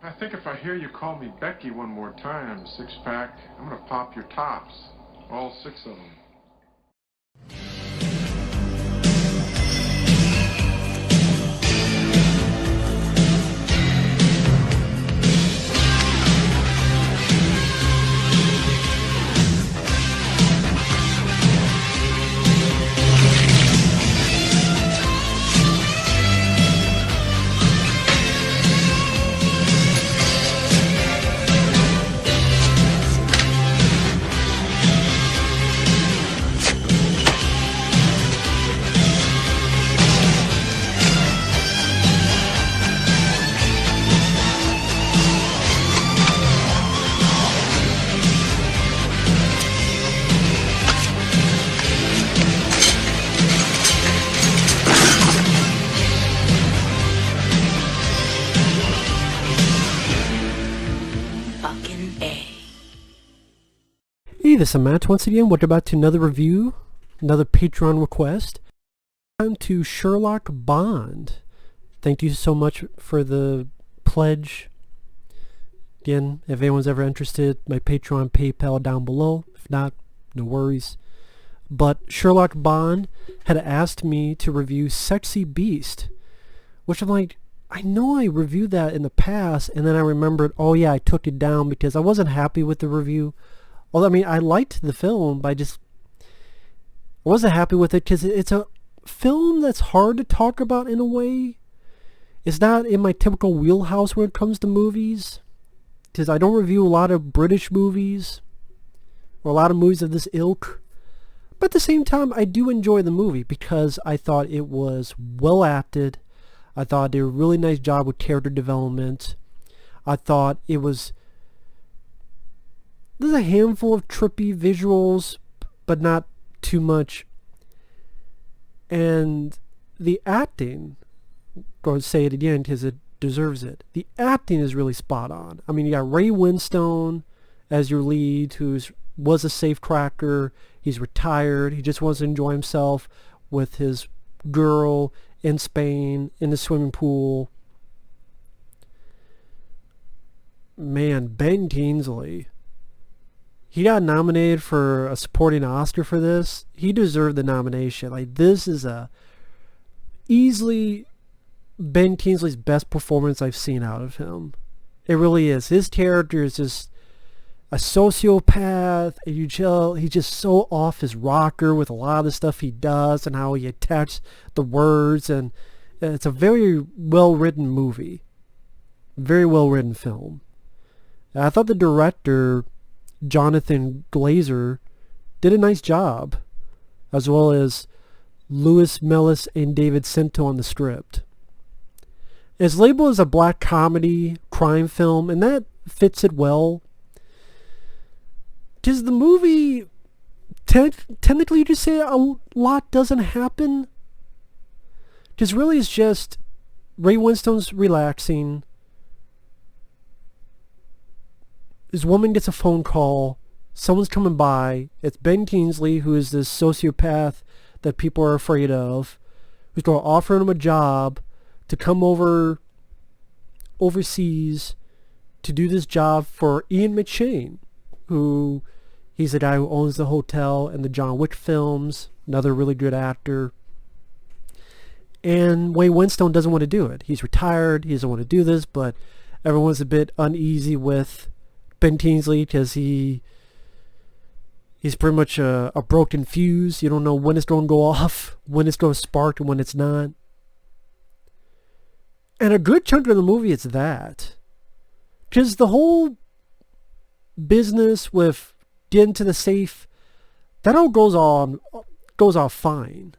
I think if I hear you call me Becky one more time, six-pack, I'm gonna pop your tops. All six of them. Hey, this is Matt once again. Welcome back to another review, another Patreon request. Time to Sherlock Bond. Thank you so much for the pledge. Again, if anyone's ever interested, my Patreon, PayPal down below. If not, no worries. But Sherlock Bond had asked me to review Sexy Beast, which I'm like, I know I reviewed that in the past, and then I remembered, oh yeah, I took it down because I wasn't happy with the review. Well, I mean, I liked the film, but I wasn't happy with it because it's a film that's hard to talk about in a way. It's not in my typical wheelhouse when it comes to movies, because I don't review a lot of British movies or a lot of movies of this ilk. But at the same time, I do enjoy the movie because I thought it was well acted. I thought they did a really nice job with character development. I thought it was... There's a handful of trippy visuals, but not too much. And the acting, go and say it again because it deserves it. The acting is really spot on. I mean, you got Ray Winstone as your lead, was a safecracker. He's retired. He just wants to enjoy himself with his girl in Spain in the swimming pool. Man, Ben Kingsley. He got nominated for a supporting Oscar for this. He deserved the nomination. Like, this is easily Ben Kingsley's best performance I've seen out of him. It really is. His character is just a sociopath, and he's just so off his rocker with a lot of the stuff he does and how he attacks the words, and it's a very well-written movie. Very well-written film. And I thought the director, Jonathan Glazer, did a nice job, as well as Mellis and David Scinto on the script. It's labeled as a black comedy crime film, and that fits it well, because the movie technically, you just say a lot doesn't happen, because really it's just Ray Winstone's relaxing. This woman gets a phone call. Someone's coming by. It's Ben Kingsley, who is this sociopath that people are afraid of, who's going to offer him a job to come overseas to do this job for Ian McShane, who he's the guy who owns the hotel and the John Wick films, another really good actor. And Ray Winstone doesn't want to do it. He's retired. He doesn't want to do this, but everyone's a bit uneasy with Ben Kingsley because he's pretty much a broken fuse. You don't know when it's going to go off, when it's going to spark, and when it's not. And a good chunk of the movie is that. Because the whole business with getting to the safe, that all goes off fine.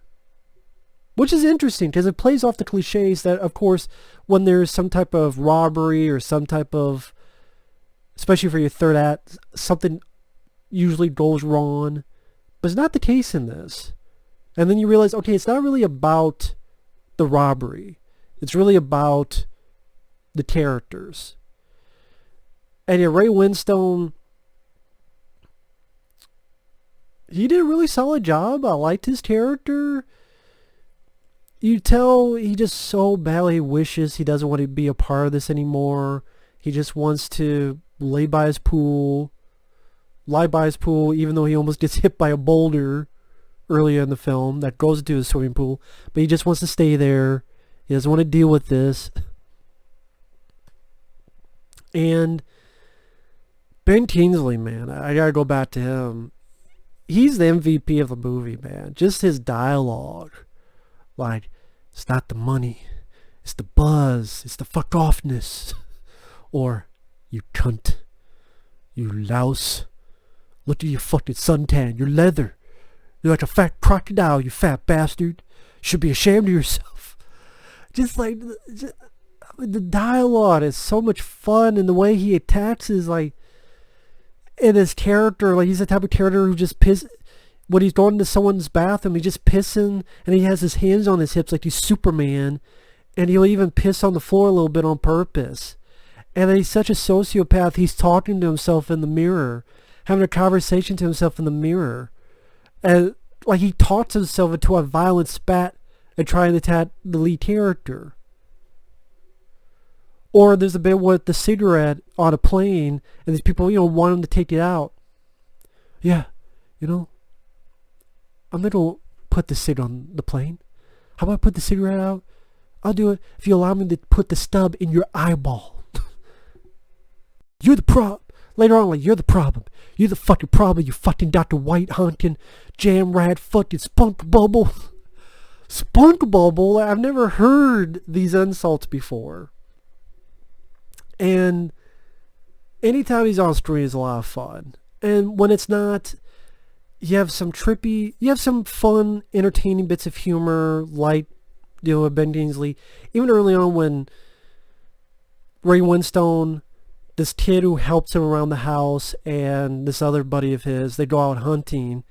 Which is interesting because it plays off the cliches that, of course, when there's some type of robbery or some type of, especially for your third act, something usually goes wrong. But it's not the case in this. And then you realize, okay, it's not really about the robbery. It's really about the characters. And yeah, Ray Winstone, he did a really solid job. I liked his character. You tell he just so badly wishes he doesn't want to be a part of this anymore. He just wants to lie by his pool, even though he almost gets hit by a boulder earlier in the film that goes into his swimming pool. But he just wants to stay there. He doesn't want to deal with this. And Ben Kingsley, man, I gotta go back to him. He's the MVP of the movie, man. Just his dialogue. Like, it's not the money. It's the buzz. It's the fuck offness. Or, you cunt. You louse. Look at your fucking suntan. You're leather. You're like a fat crocodile, you fat bastard. You should be ashamed of yourself. Just like, the dialogue is so much fun, and the way he attacks is like, in his character, like he's the type of character who just when he's going to someone's bathroom, he's just pissing, and he has his hands on his hips like he's Superman, and he'll even piss on the floor a little bit on purpose. And he's such a sociopath, he's talking to himself in the mirror, having a conversation to himself in the mirror. And like he talks himself into a violent spat and trying to attack the lead character. Or there's a bit with the cigarette on a plane, and these people, want him to take it out. Yeah, I'm going to put the cig on the plane. How about I put the cigarette out? I'll do it if you allow me to put the stub in your eyeball. You're the problem. Later on, like, you're the problem. You're the fucking problem, you fucking Dr. White honking, jam rat fucking spunk bubble. Spunk bubble? I've never heard these insults before. And anytime he's on screen is a lot of fun. And when it's not, you have some fun, entertaining bits of humor, like, with Ben Kingsley. Even early on when Ray Winstone, this kid who helps him around the house, and this other buddy of his, they go out hunting.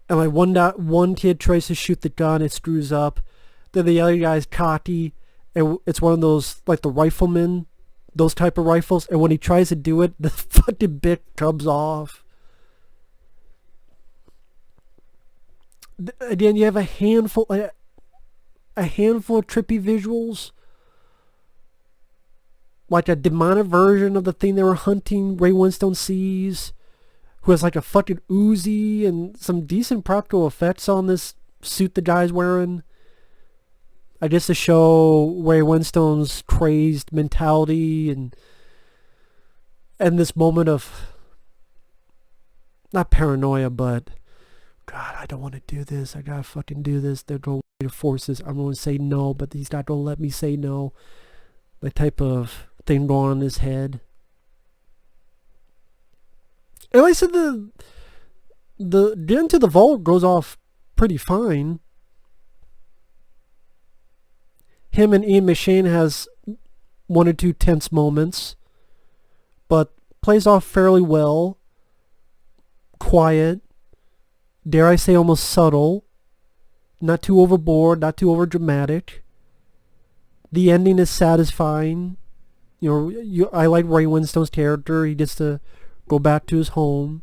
And like one kid tries to shoot the gun, it screws up. Then the other guy's cocky, and it's one of those, like the riflemen, those type of rifles, and when he tries to do it, the fucking bit comes off. Again, you have a handful of trippy visuals, like a demonic version of the thing they were hunting. Ray Winstone sees, who has like a fucking Uzi and some decent practical effects on this suit the guy's wearing. I guess to show Ray Winstone's crazed mentality and this moment of, not paranoia, but God, I don't want to do this. I gotta fucking do this. They're going to force this. I'm going to say no, but he's not going to let me say no. That type of thing going on in his head. And like I said, the getting to the vault goes off pretty fine. Him and Ian McShane has one or two tense moments, but plays off fairly well. Quiet. Dare I say almost subtle. Not too overboard, not too overdramatic. The ending is satisfying. I like Ray Winstone's character. He gets to go back to his home.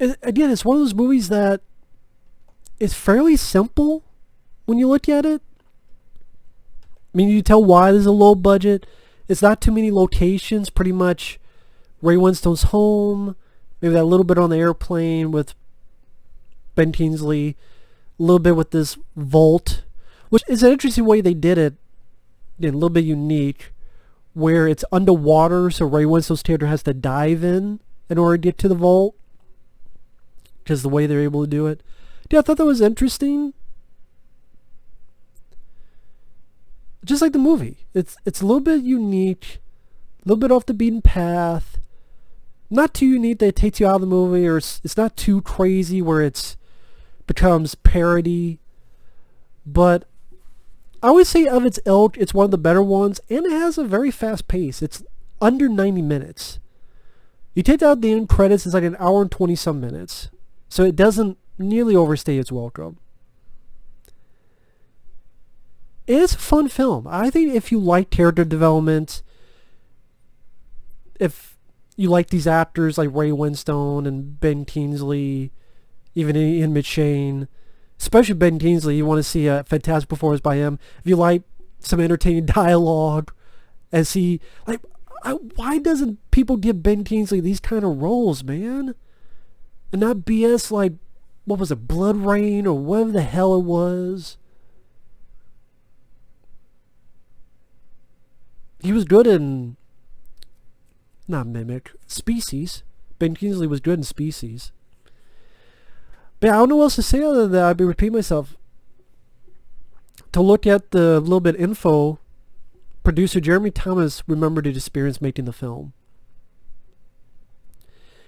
Again, it's one of those movies that is fairly simple when you look at it. I mean, you tell why there's a low budget. It's not too many locations. Pretty much Ray Winstone's home. Maybe that little bit on the airplane with Ben Kingsley. A little bit with this vault, which is an interesting way they did it. Again, a little bit unique, where it's underwater, so Ray Winstone's character has to dive in order to get to the vault, because the way they're able to do it. Yeah, I thought that was interesting. Just like the movie, it's a little bit unique, a little bit off the beaten path. Not too unique that it takes you out of the movie, or it's not too crazy where it's becomes parody. But I would say of its ilk, it's one of the better ones, and it has a very fast pace. It's under 90 minutes. You take out the end credits, it's like an hour and 20 some minutes. So it doesn't nearly overstay its welcome. It's a fun film. I think if you like character development, if you like these actors like Ray Winstone and Ben Kingsley, even Ian McShane, especially Ben Kingsley, you want to see a fantastic performance by him. If you like some entertaining dialogue as he, like, why doesn't people give Ben Kingsley these kind of roles, man? And not BS like, what was it, Blood Rain or whatever the hell it was. He was good in, not Mimic, Species. Ben Kingsley was good in Species. But I don't know what else to say other than that. I'd be repeating myself. To look at the little bit info, producer Jeremy Thomas remembered his experience making the film.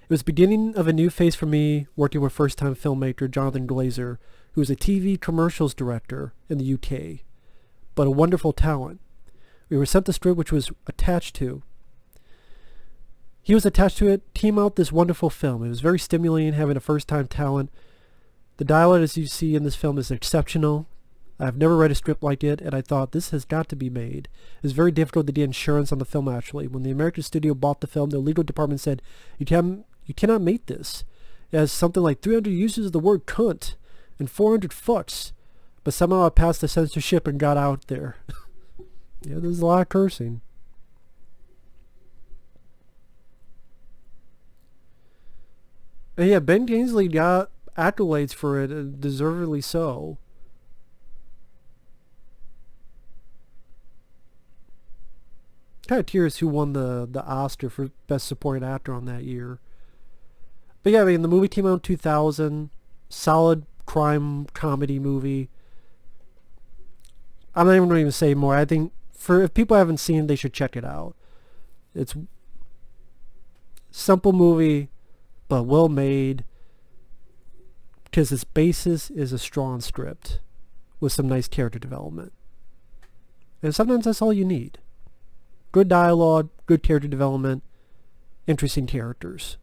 It was the beginning of a new phase for me working with first-time filmmaker Jonathan Glazer, who was a TV commercials director in the UK, but a wonderful talent. We were sent the script which was attached to. He was attached to it, came out this wonderful film. It was very stimulating having a first-time talent. The dialogue, as you see in this film, is exceptional. I've never read a script like it, and I thought, this has got to be made. It was very difficult to get insurance on the film, actually. When the American studio bought the film, the legal department said, you cannot make this. It has something like 300 uses of the word cunt and 400 fucks. But somehow I passed the censorship and got out there. Yeah, there's a lot of cursing. And yeah, Ben Kingsley got accolades for it, and deservedly so. Kind of curious who won the Oscar for Best Supporting Actor on that year. But yeah, I mean, the movie came out in 2000. Solid crime comedy movie. I'm not even going to say more. I think if people haven't seen it, they should check it out. It's a simple movie, but well made, because its basis is a strong script with some nice character development. And sometimes that's all you need. Good dialogue, good character development, interesting characters.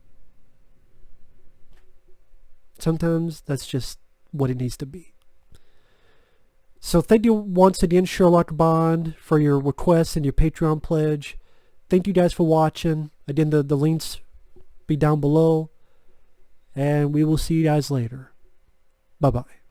Sometimes that's just what it needs to be. So thank you once again, Sherlock Bond, for your requests and your Patreon pledge. Thank you guys for watching. Again, the links be down below. And we will see you guys later. Bye-bye.